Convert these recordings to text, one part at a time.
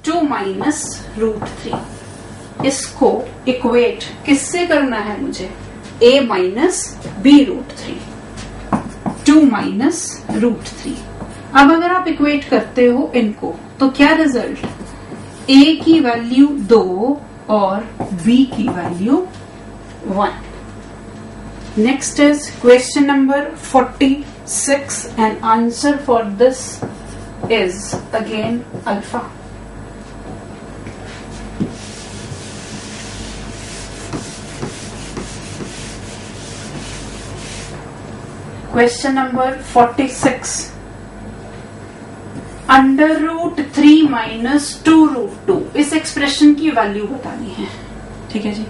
2 minus √3। इसको equate किससे करना है मुझे? a minus b√3, 2 minus √3। अब अगर आप इक्वेट करते हो इनको तो क्या रिजल्ट? a की वैल्यू 2 और b की value 1। Next is question number 46 and answer for this is again alpha. Question number 46. √3 minus 2√2 इस एक्सप्रेशन की वैल्यू बतानी है। ठीक है जी।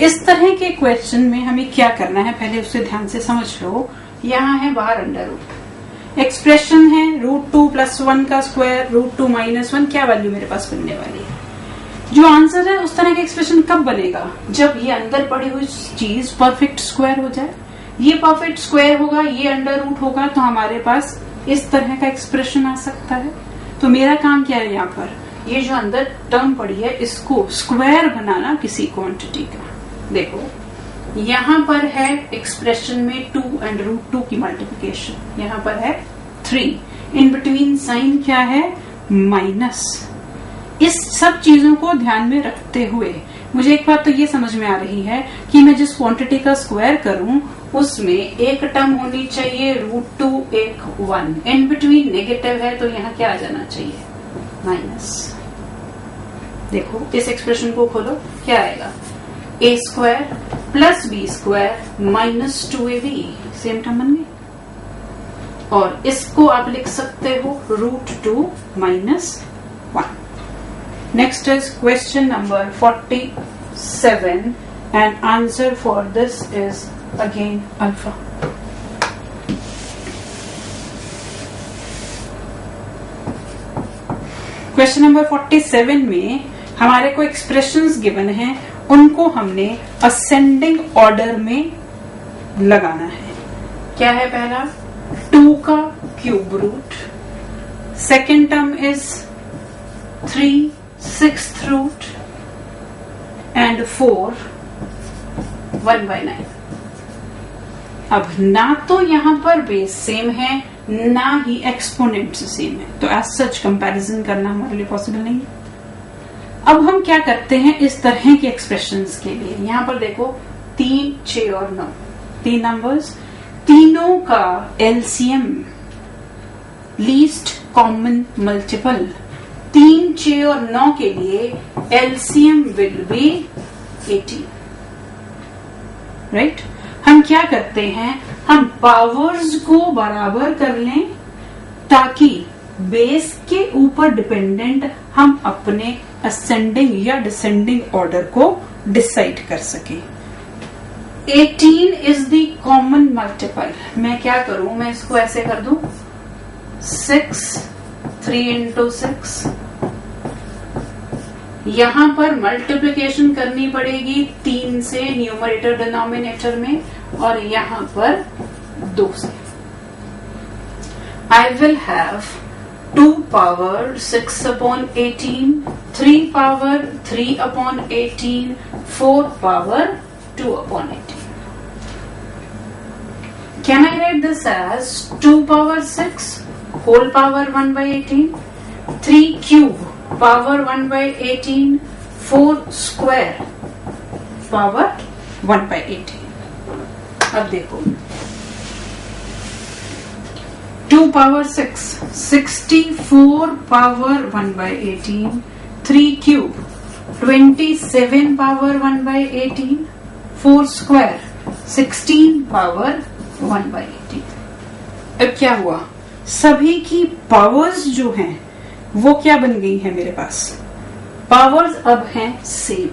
इस तरह के क्वेश्चन में हमें क्या करना है पहले उससे ध्यान से समझ लो। यहाँ है बाहर √, एक्सप्रेशन है √2 + 1 का स्क्वायर, √2 - 1, क्या वैल्यू मेरे पास बनने वाली है? जो आंसर है उस तरह का एक्सप्रेशन कब बनेगा? जब ये अंदर पड़ी हुई चीज परफेक्ट स्क्वायर हो जाए। ये परफेक्ट स्क्वायर होगा, ये √, होगा, तो हमारे पास इस तरह का एक्सप्रेशन आ सकता है। तो मेरा काम क्या है यहाँ पर? ये जो अंदर टर्म पड़ी है इसको स्क्वायर बनाना किसी क्वांटिटी का। देखो यहाँ पर है एक्सप्रेशन में 2 and √2 की मल्टीप्लिकेशन, यहाँ पर है 3, इन बिटवीन साइन क्या है? माइनस। इस सब चीजों को ध्यान में रखते हुए मुझे एक बात तो ये समझ में आ रही है कि मैं जिस क्वांटिटी का स्क्वायर करूं उसमें एक टर्म होनी चाहिए √2, एक 1, इन बिटवीन नेगेटिव है तो यहाँ क्या आ जाना चाहिए? माइनस। देखो इस एक्सप्रेशन को खोलो, क्या आएगा? a² + b² - 2ab, same term बन गई। और इसको आप लिख सकते हो √2 - 1। Next is question number 47 and answer for this is again alpha. Question number 47 में हमारे को एक्सप्रेशंस गिवन हैं, उनको हमने असेंडिंग ऑर्डर में लगाना है। क्या है? पहला 2 का cube root, second term is 3 6th root and 4 1/9। अब ना तो यहाँ पर बेस सेम है ना ही एक्सपोनेंट्स सेम है, तो एज सच कंपैरिजन करना हमारे लिए पॉसिबल नहीं है। अब हम क्या करते हैं इस तरह के एक्सप्रेशंस के लिए? यहाँ पर देखो 3, 6 और 9, 3 नंबर्स, तीनों का एलसीएम लीस्ट कॉमन मल्टीपल 3, 6 और 9 के लिए एलसीएम विल बी 18, राइट? हम क्या करते हैं? हम पावर्स को बराबर कर लें ताकि बेस के ऊपर डिपेंडेंट हम अपने असेंडिंग या डिसेंडिंग ऑर्डर को डिसाइड कर सके। 18 इज द कॉमन मल्टीपल। मैं क्या करूं? मैं इसको ऐसे कर दूं 6 3 × 6। यहां पर मल्टीप्लिकेशन करनी पड़ेगी 3 से न्यूमरेटर डिनोमिनेटर में और यहां पर 2 से। I will have 2 power 6/18, 3 power 3/18, 4 power 2/18. Can I write this as 2 power 6 whole power 1/18, 3 cube power 1/18, 4 square power 1/18. अब देखो 2 power 6 64 power 1/18, 3 cube 27 power 1/18, 4 square 16 power 1/18. अब क्या हुआ? सभी की पावर्स जो हैं वो क्या बन गई है मेरे पास? पावर्स अब हैं सेम।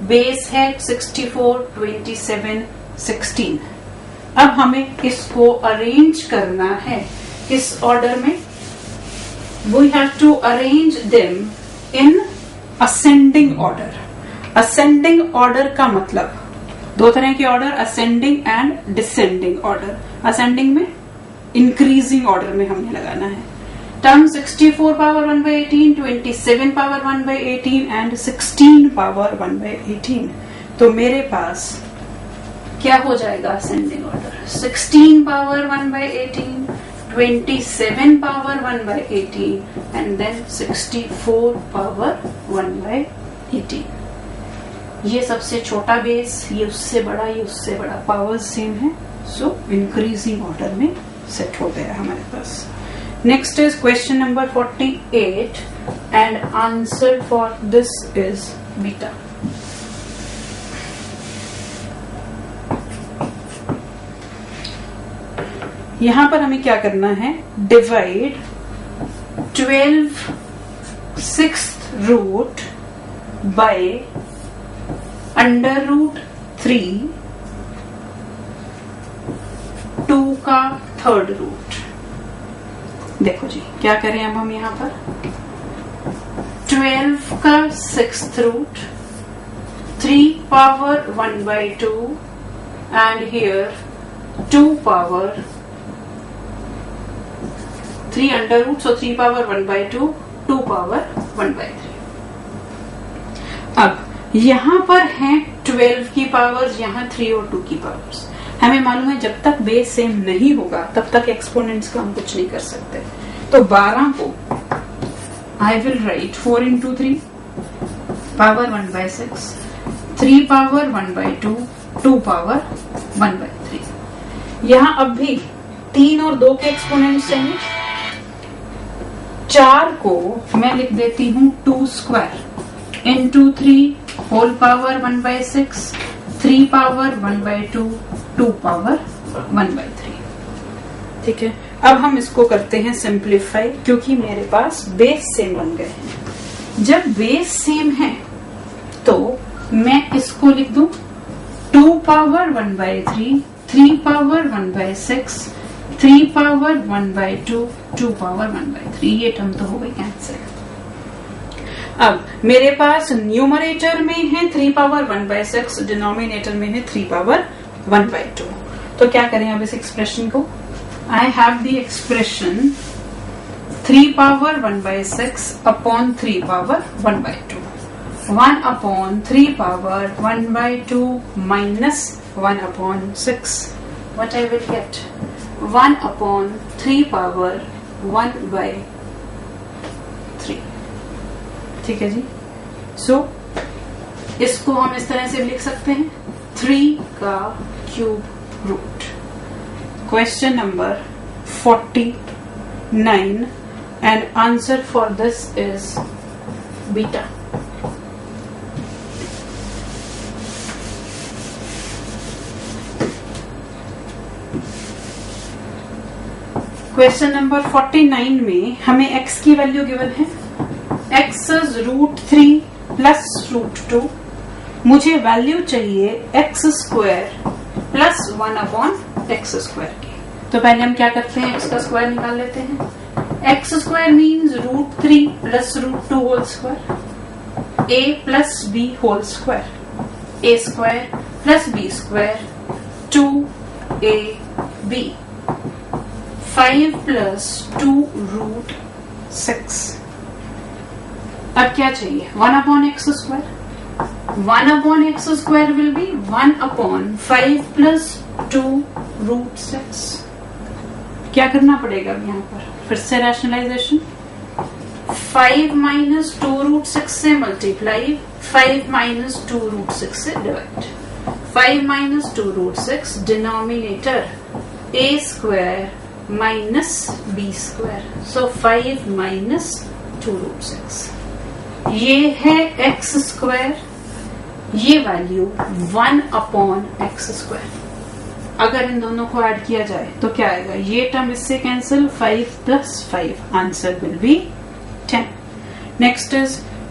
बेस है 64 27 16। अब हमें इसको अरेंज करना है इस ऑर्डर में। We have to arrange them in ascending order. Ascending order का मतलब 2 तरह के order, ascending and descending order. Ascending में इंक्रीजिंग ऑर्डर में हमने लगाना है। Term 64 power 1/18, 27 power 1/18 and 16 power 1/18। तो मेरे पास क्या हो जाएगा ascending order? 16 power 1/18, 27 power 1/18 and then 64 power 1/18। ये सबसे छोटा बेस, ये उससे बड़ा, ये उससे बड़ा, पावर सेम है, सो इंक्रीजिंग ऑर्डर में सेट हो गया हमारे पास। Next is question number 48 and answer for this is beta. यहां पर हमें क्या करना है? डिवाइड 12 6th रूट बाय √3 2 का 3rd रूट। देखो जी क्या करें अब हम यहां पर? 12 का 6th root, 3 power 1/2 and here 2 power 3 under root, so 3 power 1/2, 2 power 1/3। अब यहां पर हैं 12 की पावर्स, यहां 3 और 2 की पावर्स। हमें मालूम है जब तक बेस सेम नहीं होगा तब तक एक्सपोनेंट्स का हम कुछ नहीं कर सकते। तो 12 को I will write 4 into 3 power 1/6, 3 power 1/2, 2 power 1/3। यहां अब भी 3 और 2 के एक्सपोनेंट्स चाहिए। 4 को मैं लिख देती हूँ 2 square into 3 whole power 1/6, 3 power 1/2, 2 power 1/3। ठीक है, अब हम इसको करते हैं सिंप्लीफाई, क्योंकि मेरे पास बेस सेम बन गए हैं। जब बेस सेम है तो मैं इसको लिख दूं 2 पावर 1/3, 3 पावर 1/6, 3 पावर 1/2, 2 पावर 1/3। ये टर्म तो हो गई कैंसिल। अब मेरे पास न्यूमरेटर में है 3 पावर 1/6, डिनोमिनेटर में है 3 पावर 1/2। तो क्या करें अब इस एक्सप्रेशन को? I have the expression 3 power 1/6 upon 3 power 1/2, 1 upon 3 power 1/2 minus 1 upon 6। What I will get? 1 upon 3 power 1/3। ठीक है जी। सो इसको हम इस तरह से लिख सकते हैं 3 का cube root. Question number 49 and answer for this is beta. Question number 49 में हमें x की वैल्यू गिवन है। x is √3 plus √2। मुझे वैल्यू चाहिए x² प्लस 1 अपॉन x² की। तो पहले हम क्या करते हैं, x का स्क्वायर निकाल लेते हैं। x² means √3 plus √2 whole square, a plus b whole square, a² plus b², 2ab, 5 plus 2 √6। अब क्या चाहिए? 1 upon x²। 1 upon x² will be 1 upon 5 plus 2 √6। क्या करना पड़ेगा अब यहाँ पर? फिर से रैशनलाइजेशन। 5 माइनस 2 √6 से मल्टीप्लाई, 5 माइनस 2 √6 से divide. 5 minus 2 √6 denominator a² minus b², सो 5 माइनस 2 √6। ये है x², ये वैल्यू 1 अपॉन x²। अगर इन दोनों को ऐड किया जाए तो क्या आएगा? ये टर्म इससे cancel, 5 plus 5, answer will be 10। Next is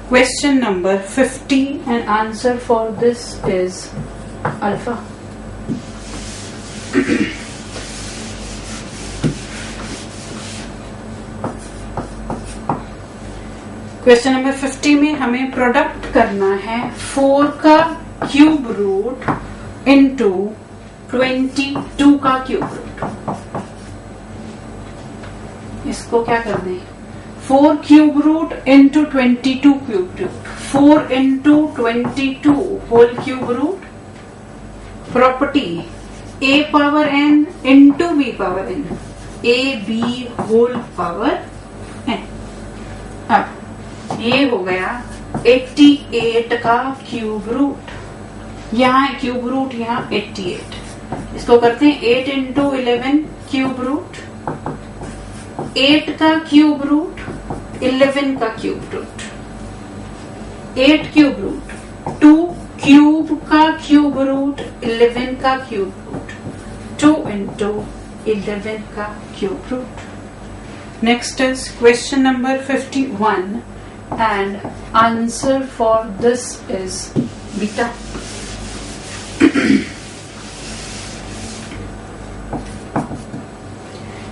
question number 50 and answer for this is alpha. Question number 50 में हमें प्रोडक्ट करना है 4 का क्यूब रूट इंटू 22 का क्यूब रूट। इसको क्या कर दें? 4 cube root into 22 cube root. 4 into 22 whole cube root. Property a power n into b power n. a b whole power n. अब ये हो गया 88 का क्यूब रूट. यहाँ है क्यूब रूट, यहाँ 88. इसको करते हैं 8 इंटू 11 क्यूब रूट. 8 का क्यूब रूट 11 का cube root. 8 cube root 2 cube का क्यूब रूट 11 का क्यूब रूट. 2 इंटू 11 का क्यूब रूट. Next is question number 51 and answer for this is beta.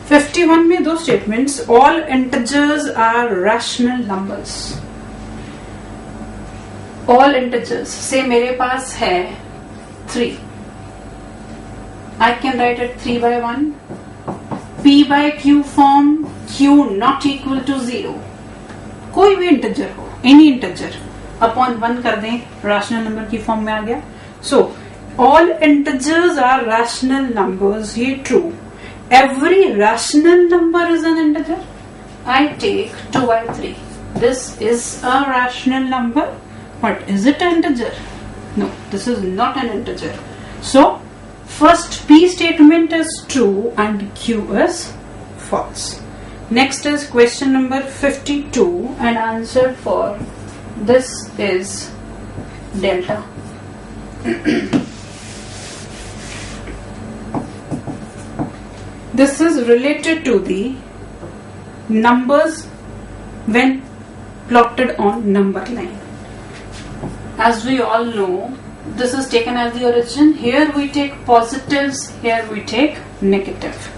(51) में दो statements. All integers are rational numbers. All integers से मेरे पास है 3. I can write it 3 by 1. P by Q form. Q not equal to 0. कोई भी integer हो, any integer upon 1 कर दें, रैशनल नंबर की फॉर्म में आ गया. So all integers are rational numbers. ये true. Every rational number is an integer. I take 2 by 3. This is a rational number, but is it an integer? No, this is not an integer. So first P statement is true and Q is false. Next is question number 52 and answer for this is delta. This is related to the numbers when plotted on number line. As we all know, this is taken as the origin. Here we take positives, here we take negative.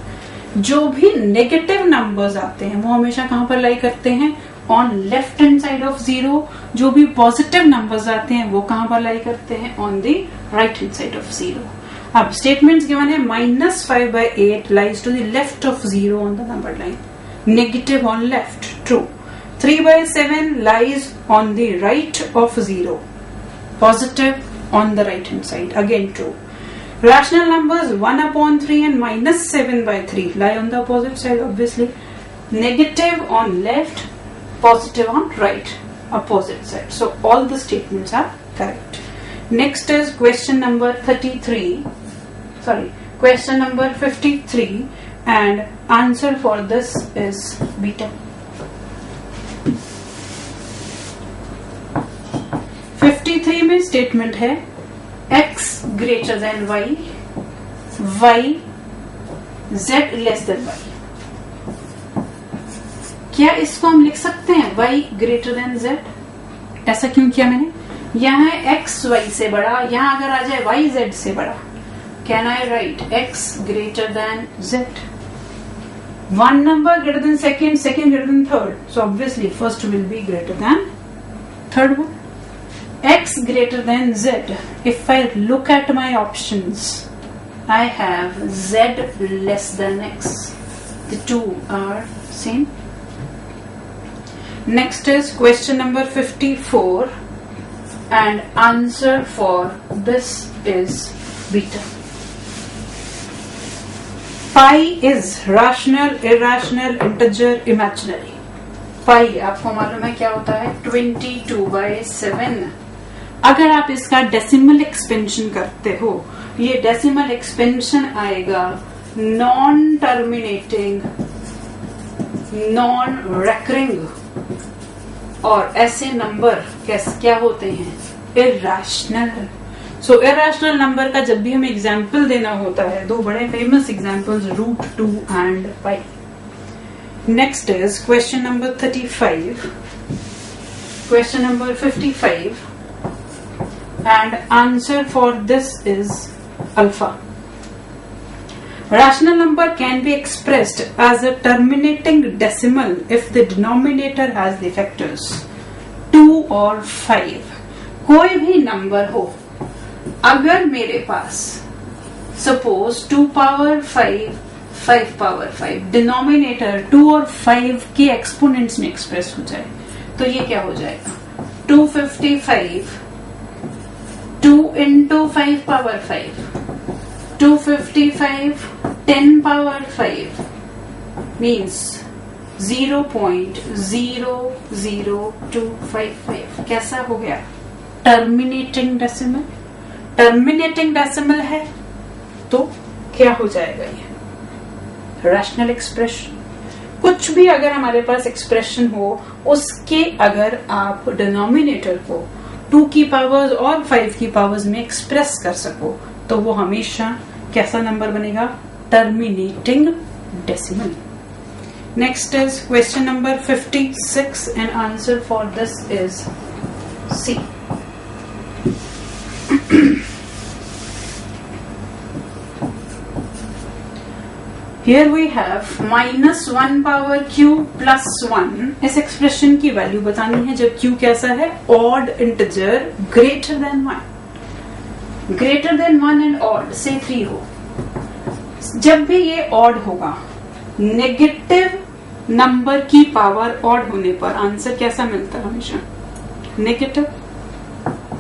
जो भी negative numbers आते हैं वो हमेशा कहां पर lie करते हैं? On left hand side of 0. जो भी पॉजिटिव नंबर्स आते हैं वो कहां पर लाई करते हैं? On the right hand side of 0. अब स्टेटमेंट्स गिवन है -5 by 8 lies to the left of 0 on the number line. Negative on left, true. 3 by 7 lies on the right of 0. Positive on the right hand side, again true. Rational numbers 1 upon 3 and -7 by 3 lie on the opposite side, obviously. Negative on left, positive on right, opposite side. So all the statements are correct. Next is question number 53 and answer for this is beta. 53 में statement है x greater than y, y z less than y. क्या इसको हम लिख सकते हैं y greater than z? ऐसा क्यों किया मैंने? यहाँ है x y से बड़ा, यहाँ अगर आ जाए y z से बड़ा. Can I write x greater than z? One number greater than second, second greater than third. So obviously first will be greater than third one. X greater than z. If I look at my options, I have z less than x. The two are same. Next is question number 54 and answer for this is beta. Pi is rational, irrational, integer, imaginary. Pi आपको मालूम है क्या होता है? 22 by 7. अगर आप इसका decimal expansion करते हो, ये डेसिमल एक्सपेंशन आएगा नॉन टर्मिनेटिंग, नॉन रेकरिंग, और ऐसे नंबर क्या होते हैं? इरैशनल. सो इरैशनल नंबर का जब भी हमें एग्जाम्पल देना होता है, दो बड़े famous examples √2 and pi. Next is question number 35. Question number 55 and answer for this is alpha. Rational number can be expressed as a terminating decimal if the denominator has the factors 2 or 5. कोई भी number हो, अगर मेरे पास suppose 2 power 5 5 power 5 denominator 2 और 5 के exponents में express हो जाए तो ये क्या हो जाएगा 255 2 into 5 power 5 255 10 power 5 means 0.00255 कैसा हो गया टर्मिनेटिंग डेसिमल है तो क्या हो जाएगा ये रैशनल एक्सप्रेशन कुछ भी अगर हमारे पास एक्सप्रेशन हो उसके अगर आप डिनोमिनेटर को 2 की पावर्स और 5 की पावर्स में एक्सप्रेस कर सको तो वो हमेशा कैसा नंबर बनेगा terminating decimal next is question number 56 and answer for this is C Here we have -1 power q plus 1 इस एक्सप्रेशन की वैल्यू बतानी है जब q कैसा है odd integer greater than 1 and odd से 3 हो जब भी ये ऑड होगा नेगेटिव नंबर की पावर ऑड होने पर आंसर कैसा मिलता है हमेशा negative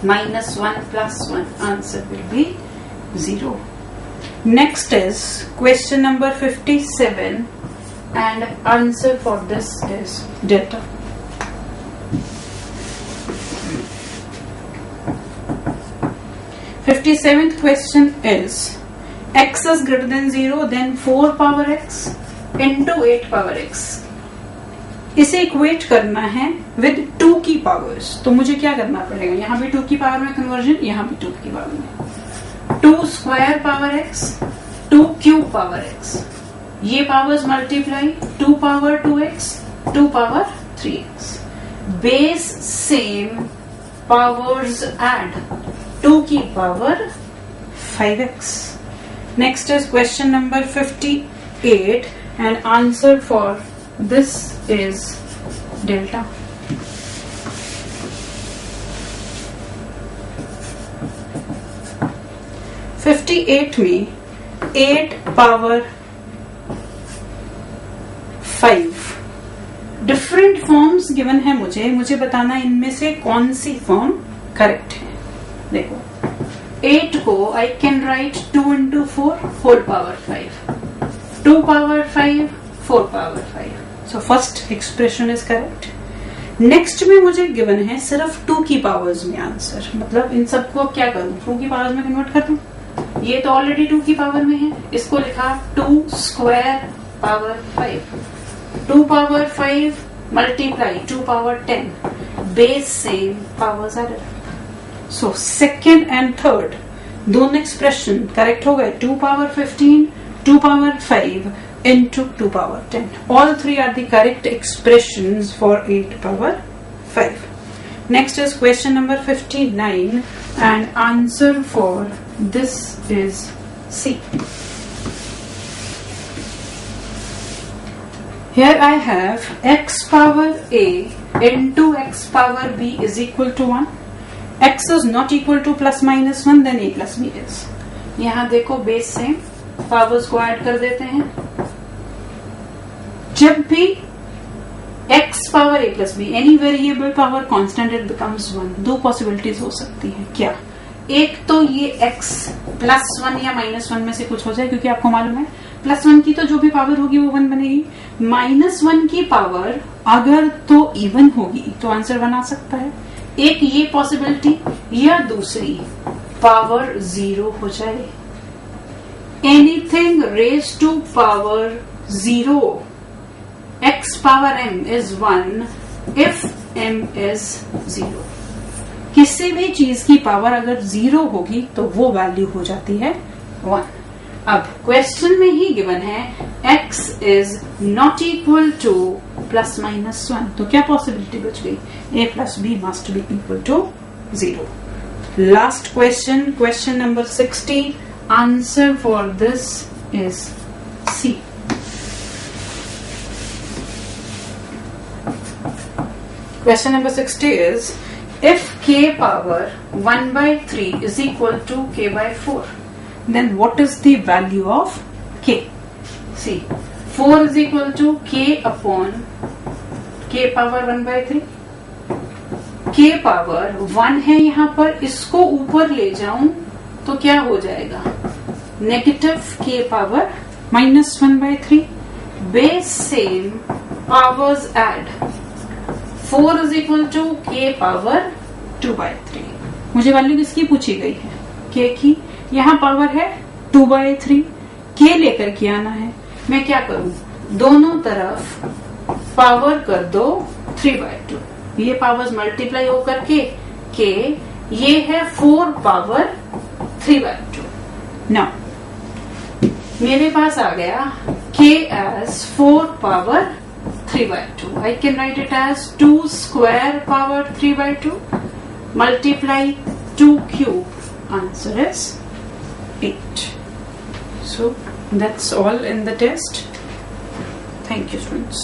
-1 plus 1 answer will be 0 Next is question number 57 and answer for this is delta. 57th question is x is greater than 0 then 4 power x into 8 power x. इसे equate करना है with 2 की powers तो मुझे क्या करना पड़ेगा यहाँ भी 2 की पावर में कन्वर्जन यहाँ भी 2 की पावर में 2 square power x 2 cube power x ये powers multiply 2 power 2x 2 power 3x base same powers add 2 की power 5x next is question number 58 and answer for this is delta 58 में 8 power 5 different forms given है मुझे बताना इनमें से कौन सी form correct है देखो 8 को I can write 2 into 4 whole power 5 2 power 5 4 power 5 so first expression is correct next में मुझे गिवन है सिर्फ 2 की पावर्स में आंसर मतलब इन सबको क्या करूं 2 की पावर्स में कन्वर्ट कर दूं ये तो ऑलरेडी 2 की पावर में है इसको लिखा 2 square power 5 2 power 5 multiply 2 power 10 base same powers are so second and third दोनों एक्सप्रेशन करेक्ट हो गए 2 power 15 2 power 5 into 2 power 10 all three are the correct expressions for 8 power 5 next is question number 59 and answer for this is C. Here I have x power a into x power b is equal to 1. X is not equal to plus minus 1 then a plus b is. यहाँ देखो base से powers को add कर देते हैं जब भी x power a plus be any variable power constant it becomes 1 दो पॉसिबिलिटीज हो सकती हैं क्या एक तो ये x +1 या -1 में से कुछ हो जाए क्योंकि आपको मालूम है +1 की तो जो भी पावर होगी वो 1 बनेगी -1 की पावर अगर तो इवन होगी तो आंसर 1 आ सकता है एक ये पॉसिबिलिटी या दूसरी पावर 0 हो जाए anything raise to power 0 x power m is 1 if m is 0 किसी भी चीज की पावर अगर 0 होगी तो वो वैल्यू हो जाती है 1 अब क्वेश्चन में ही गिवन है x is not equal to +-1 तो क्या पॉसिबिलिटी बच गई a plus b must be equal to 0 last question number 60 answer for this is C. Question number 60 is if k power 1/3 is equal to k by 4 then what is the value of k See, 4 is equal to k upon k power 1/3. k power 1 है यहाँ पर, इसको ऊपर ले जाऊं तो क्या हो जाएगा? Negative k power -1/3. Base same, powers add. 4 is equal to k power 2/3. मुझे वैल्यू किसकी पूछी गई है? k की. यहाँ पावर है 2/3. k लेकर के आना है. मैं क्या करूं? दोनों तरफ पावर कर दो 3/2. ये पावर्स मल्टीप्लाई होकर के k, ये है 4 पावर 3/2. नाउ मेरे पास आ गया k as 4 power 3/2. I can write it as 2 square power 3/2 multiply 2 cube. Answer is 8. So that's all in the test. Thank you, students.